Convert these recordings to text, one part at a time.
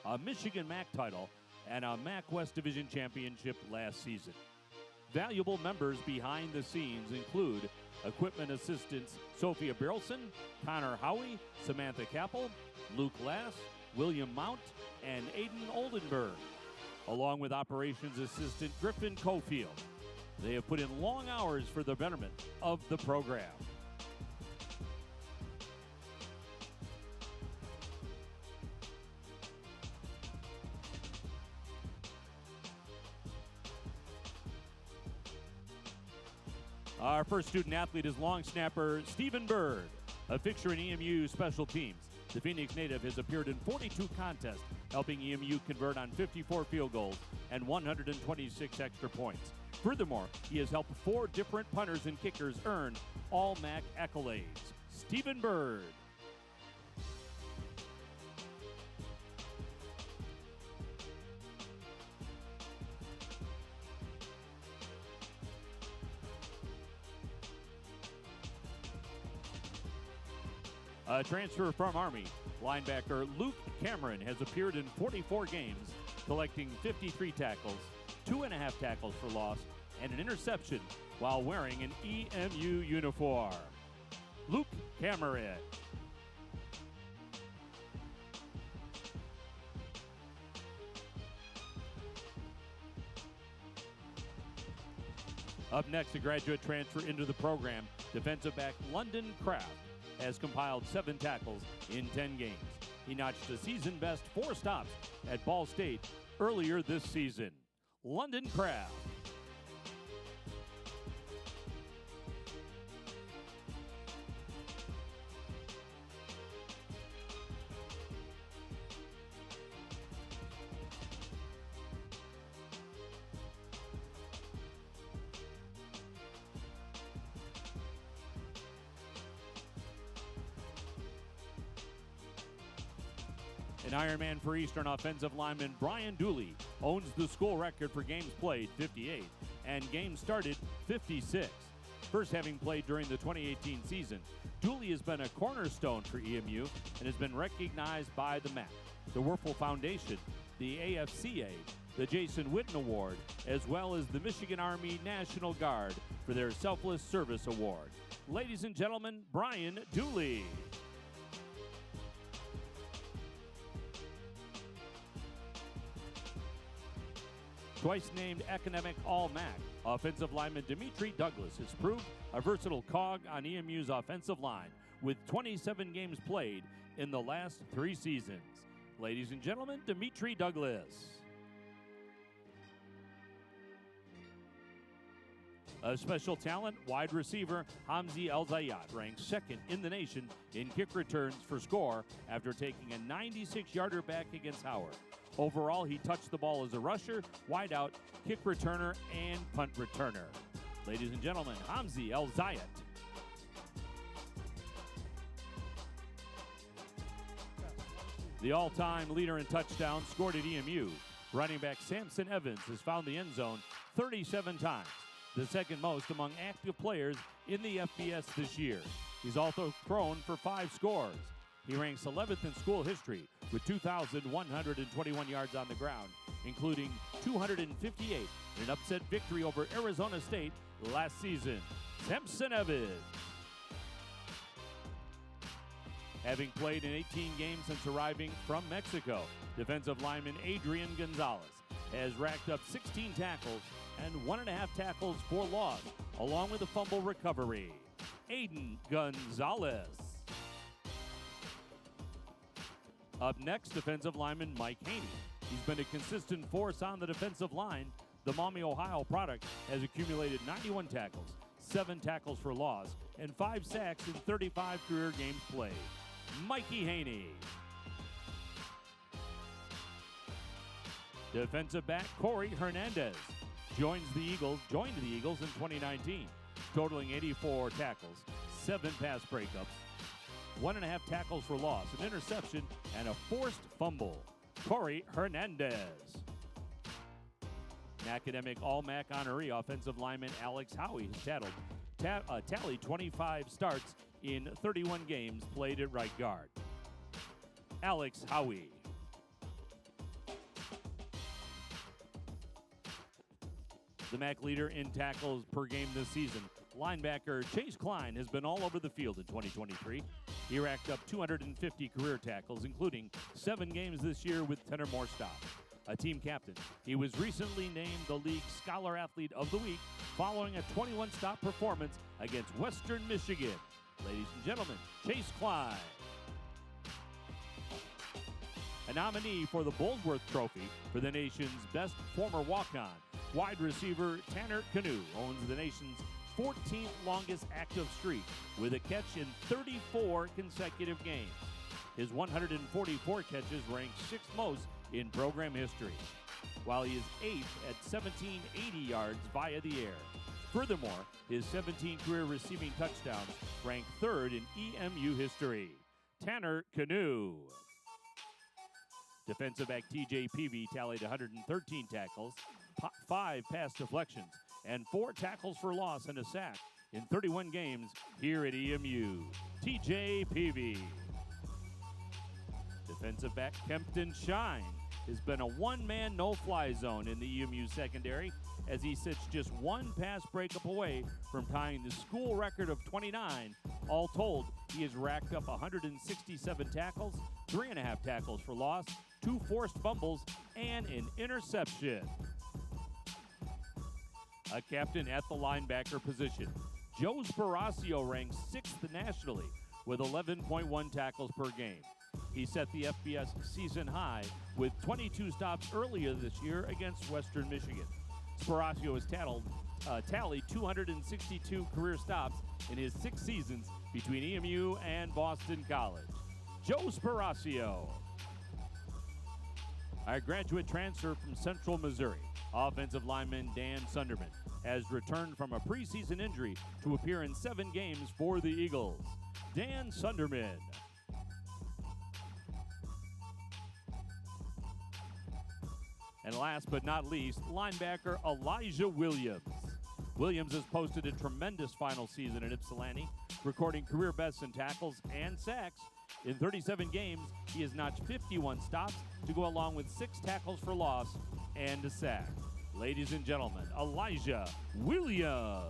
a Michigan MAC title, and a MAC West Division championship last season. Valuable members behind the scenes include equipment assistants Sophia Burleson, Connor Howie, Samantha Kappel, Luke Lass, William Mount, and Aiden Oldenburg, along with operations assistant Griffin Cofield. They have put in long hours for the betterment of the program. Our first student athlete is long snapper Stephen Bird, a fixture in EMU special teams. The Phoenix native has appeared in 42 contests, helping EMU convert on 54 field goals and 126 extra points. Furthermore, he has helped 4 different punters and kickers earn all MAC accolades. Stephen Bird. A transfer from Army, linebacker Luke Cameron has appeared in 44 games, collecting 53 tackles, 2.5 tackles for loss, and an interception while wearing an EMU uniform. Luke Cameron. Up next, a graduate transfer into the program, defensive back London Kraft has compiled 7 tackles in 10 games. He notched a season-best 4 stops at Ball State earlier this season. London Kraft. An Ironman for Eastern offensive lineman Brian Dooley owns the school record for games played, 58, and games started, 56. First having played during the 2018 season, Dooley has been a cornerstone for EMU and has been recognized by the MAC, the Werfel Foundation, the AFCA, the Jason Witten Award, as well as the Michigan Army National Guard for their Selfless Service Award. Ladies and gentlemen, Brian Dooley. Twice named academic All-MAC, offensive lineman Dimitri Douglas has proved a versatile cog on EMU's offensive line with 27 games played in the last 3 seasons. Ladies and gentlemen, Dimitri Douglas. A special talent, wide receiver Hamzi El-Zayat ranks 2nd in the nation in kick returns for score after taking a 96-yarder back against Howard. Overall, he touched the ball as a rusher, wideout, kick returner, and punt returner. Ladies and gentlemen, Hamzi El-Zayat. The all-time leader in touchdowns scored at EMU. Running back Samson Evans has found the end zone 37 times, the second most among active players in the FBS this year. He's also thrown for 5 scores. He ranks 11th in school history with 2,121 yards on the ground, including 258 in an upset victory over Arizona State last season. Samson Evans. Having played in 18 games since arriving from Mexico, defensive lineman Adrian Gonzalez has racked up 16 tackles and 1.5 tackles for loss, along with a fumble recovery. Aiden Gonzalez. Up next, defensive lineman Mike Haney. He's been a consistent force on the defensive line. The Maumee, Ohio product has accumulated 91 tackles, 7 tackles for loss, and 5 sacks in 35 career games played. Mikey Haney. Defensive back Corey Hernandez joined the Eagles in 2019, totaling 84 tackles, 7 pass breakups, 1.5 tackles for loss, an interception, and a forced fumble. Corey Hernandez. An academic All-MAC honoree offensive lineman Alex Howie has tallied 25 starts in 31 games played at right guard. Alex Howie. The MAC leader in tackles per game this season, linebacker Chase Klein has been all over the field in 2023. He racked up 250 career tackles, including 7 games this year with 10 or more stops. A team captain, he was recently named the league Scholar Athlete of the Week following a 21-stop performance against Western Michigan. Ladies and gentlemen, Chase Klein. A nominee for the Boldsworth Trophy for the nation's best former walk-on, wide receiver Tanner Canoe owns the nation's 14th longest active streak with a catch in 34 consecutive games. His 144 catches rank 6th most in program history, while he is 8th at 1,780 yards via the air. Furthermore, his 17 career receiving touchdowns rank 3rd in EMU history. Tanner Canoe. Defensive back TJ Peavy tallied 113 tackles, 5 pass deflections, and 4 tackles for loss and a sack in 31 games here at EMU. TJ Peavy. Defensive back Kempton Shine has been a one-man no-fly zone in the EMU secondary as he sits just 1 pass breakup away from tying the school record of 29. All told, he has racked up 167 tackles, 3.5 tackles for loss, 2 forced fumbles, and an interception. A captain at the linebacker position, Joe Sparacio ranks 6th nationally with 11.1 tackles per game. He set the FBS season high with 22 stops earlier this year against Western Michigan. Sparacio has tallied 262 career stops in his 6 seasons between EMU and Boston College. Joe Sparacio. Our graduate transfer from Central Missouri, offensive lineman Dan Sunderman, has returned from a preseason injury to appear in 7 games for the Eagles. Dan Sunderman. And last but not least, linebacker Elijah Williams. Williams has posted a tremendous final season at Ypsilanti, recording career bests in tackles and sacks. In 37 games, he has notched 51 stops to go along with 6 tackles for loss and a sack. Ladies and gentlemen, Elijah Williams.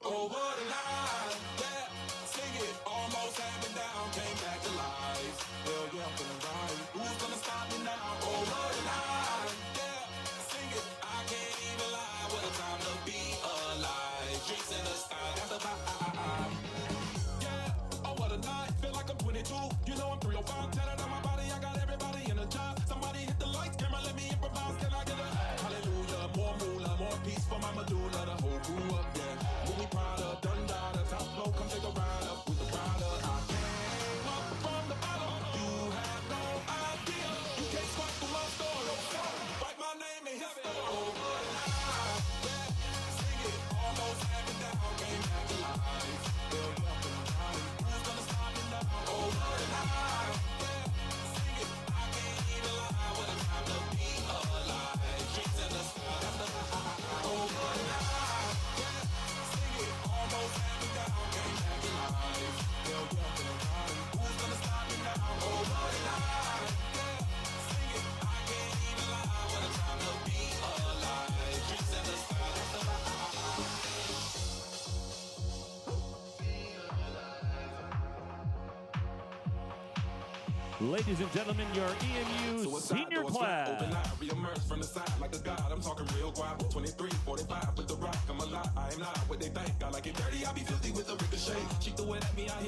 Over the line, yeah, sing it, almost had me down, came back to life. Hell yeah, I'm feeling right. Who's gonna stop me now? Over the line, yeah, sing it, I can't even lie. What a time to be alive. Drinks in the sky, that's the vibe. Yeah, oh what a night, feel like I'm 22. You know I'm 305, tatted on my body, I got everybody in a job. Somebody hit the lights, camera, let me improvise. Can I get a hallelujah? More moolah, more peace for my medulla. The whole crew up, yeah. Movie Prada, done data, top flow, come take a ride up with the rider. I came up from the bottom, you have no idea. You can't swipe through my story, write my name in history. Over the line, yeah, sing it, almost had me down, came back to life. Build up in the line, who's gonna stop me now? Over the line, yeah, sing it, I can't even lie. What a time to be alive. Drinks in the sky, that's the vibe. Over the line. Almost had me down, came back to life. Hell yeah, I'm feeling right. Who's gonna stop me now? Over the line, yeah, sing it, I can't even lie. What a time to be alive. Drinks in the sky, that's the vibe. Ladies and gentlemen, your EMU senior class. Open eye, re-emerge from the side like a god. I'm talking real guap. 23, 45 with the rock. I'm a lot. I am not what they think. I like it dirty. I be filthy with the ricochet. She threw it at me. I